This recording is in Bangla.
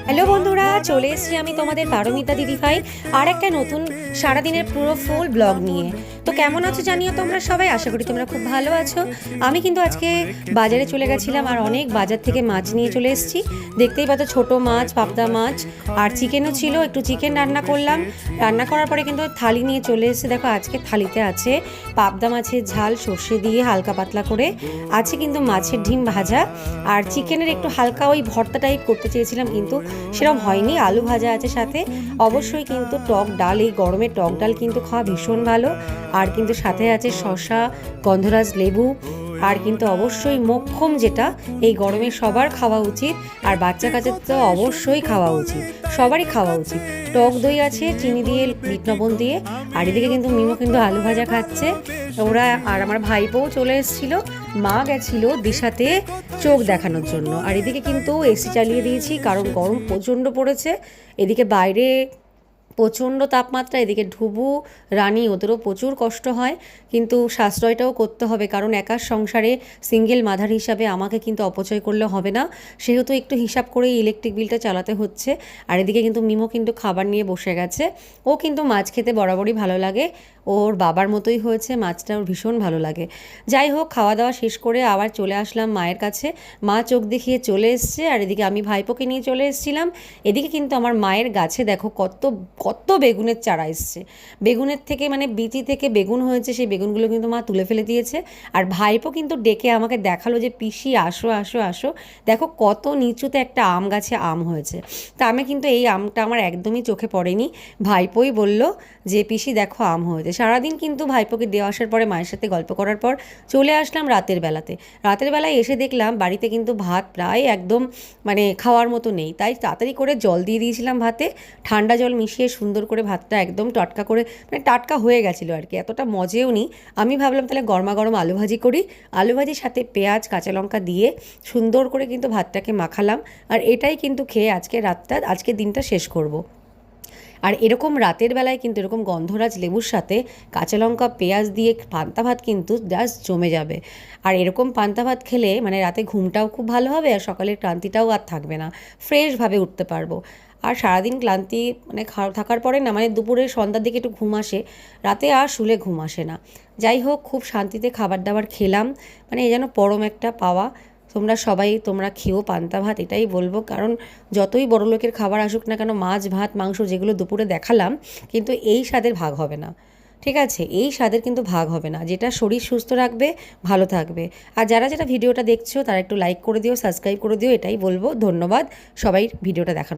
হ্যালো বন্ধুরা, চলে এসেছি আমি তোমাদের পারমিতা দিদিভাই আর একটা নতুন সারাদিনের পুরো ফুল ব্লগ নিয়ে। তো কেমন আছো জানিও তোমরা সবাই, আশা করি তোমরা খুব ভালো আছো। আমি কিন্তু আজকে বাজারে চলে গেছিলাম আর অনেক বাজার থেকে মাছ নিয়ে চলে এসেছি। দেখতেই পাচ্ছ ছোট মাছ, পাবদা মাছ আর চিকেনও ছিল, একটু চিকেন রান্না করলাম। রান্না করার পরে কিন্তু থালি নিয়ে চলে এসেছে। দেখো আজকে থালিতে আছে পাবদা মাছের ঝাল সর্ষে দিয়ে হালকা পাতলা করে, আছে কিন্তু মাছের ডিম ভাজা আর চিকেনের একটু হালকা ওই ভর্তা টাইপ করতে চেয়েছিলাম কিন্তু সেরকম হয়নি। আলু ভাজা আছে সাথে, অবশ্যই কিন্তু টক ডাল, এই গরমে টক ডাল কিন্তু খাওয়া ভীষণ ভালো। আর কিন্তু সাথে আছে শসা, গন্ধরাজ লেবু আর কিন্তু অবশ্যই মোক্ষম, যেটা এই গরমে সবার খাওয়া উচিত আর বাচ্চা কাচ্চা তো অবশ্যই খাওয়া উচিত, সবারই খাওয়া উচিত। টক দই আছে চিনি দিয়ে, বিট লবণ দিয়ে। আর এদিকে কিন্তু মিমো কিন্তু আলু ভাজা খাচ্ছে ওরা। আর আমার ভাইপোও চলে এসেছিল, মা গেছিল দিশাতে চোখ দেখানোর জন্য। আর এদিকে কিন্তু এসি চালিয়ে দিয়েছি কারণ গরম প্রচণ্ড পড়েছে। এদিকে বাইরে প্রচণ্ড তাপমাত্রা, এদিকে ঢুবু রানী ওদেরও প্রচুর কষ্ট হয়, কিন্তু সাশ্রয়টাও করতে হবে কারণ একার সংসারে সিঙ্গেল মাদার হিসাবে আমাকে কিন্তু অপচয় করলে হবে না, সেহেতু একটু হিসাব করে ইলেকট্রিক বিলটা চালাতে হচ্ছে। আর এদিকে কিন্তু মিমো কিন্তু খাবার নিয়ে বসে গেছে। ও কিন্তু মাছ খেতে বরাবরই ভালো লাগে, ওর বাবার মতোই হয়েছে, মাছটা ওর ভীষণ ভালো লাগে। যাই হোক, খাওয়া দাওয়া শেষ করে আবার চলে আসলাম মায়ের কাছে। মা চোখ দেখিয়ে চলে এসছে আর এদিকে আমি ভাইপোকে নিয়ে চলে এসেছিলাম। এদিকে কিন্তু আমার মায়ের গাছে দেখো কত কত বেগুনের চারা এসছে। বেগুনের থেকে মানে বিচি থেকে বেগুন হয়েছে, সেই বেগুনগুলো কিন্তু মা তুলে ফেলে দিয়েছে। আর ভাইপো কিন্তু ডেকে আমাকে দেখালো যে পিসি আসো আসো আসো, দেখো কত নিচুতে একটা আম গাছে আম হয়েছে। তা আমি কিন্তু এই আমটা আমার একদমই চোখে পড়েনি, ভাইপোই বলল যে পিসি দেখো আম হয়েছে। সারাদিন কিন্তু ভাইপোকে দেওয়া আসার পরে মায়ের সাথে গল্প করার পর চলে আসলাম রাতের বেলাতে। রাতের বেলায় এসে দেখলাম বাড়িতে কিন্তু ভাত প্রায় একদম মানে খাওয়ার মতো নেই, তাই তাড়াতাড়ি করে জল দিয়ে দিয়েছিলাম ভাতে, ঠান্ডা জল মিশিয়ে সুন্দর করে ভাতটা একদম টাটকা করে, মানে টাটকা হয়ে গেছিলো আর কি, এতটা মজেও নি। আমি ভাবলাম তাহলে গরমা গরম আলু ভাজি করি, আলু ভাজির সাথে পেঁয়াজ কাঁচা লঙ্কা দিয়ে সুন্দর করে কিন্তু ভাতটাকে মাখালাম। আর এটাই কিন্তু খেয়ে আজকে দিনটা শেষ করব। আর এরকম রাতের বেলায় কিন্তু এরকম গন্ধরাজ লেবুর সাথে কাঁচা লঙ্কা পেঁয়াজ দিয়ে পান্তা ভাত কিন্তু জাস্ট জমে যাবে। আর এরকম পান্তা ভাত খেলে মানে রাতে ঘুমটাও খুব ভালো হবে আর সকালের ক্লান্তিটাও আর থাকবে না, ফ্রেশভাবে উঠতে পারবো। আর সারাদিন ক্লান্তি মানে থাকার পরে না, মানে দুপুরে সন্ধ্যার দিকে একটু ঘুম আসে, রাতে আর শুলে ঘুম আসে না। যাই হোক, খুব শান্তিতে খাবার দাবার খেলাম, মানে এই যেন পরম একটা পাওয়া। তোমরা খেও পান্তা ভাত, এটাই বলবো, কারণ যতই বড়লোকের খাবার আসুক না কেন, মাছ ভাত মাংস যেগুলো দুপুরে দেখালাম, কিন্তু এই স্বাদের ভাগ হবে না। ঠিক আছে, এই স্বাদের কিন্তু ভাগ হবে না, যেটা শরীর সুস্থ রাখবে, ভালো থাকবে। আর যারা ভিডিওটা দেখছো তারা একটু লাইক করে দিও, সাবস্ক্রাইব করে দিও, এটাই বলবো। ধন্যবাদ সবাই ভিডিওটা দেখার।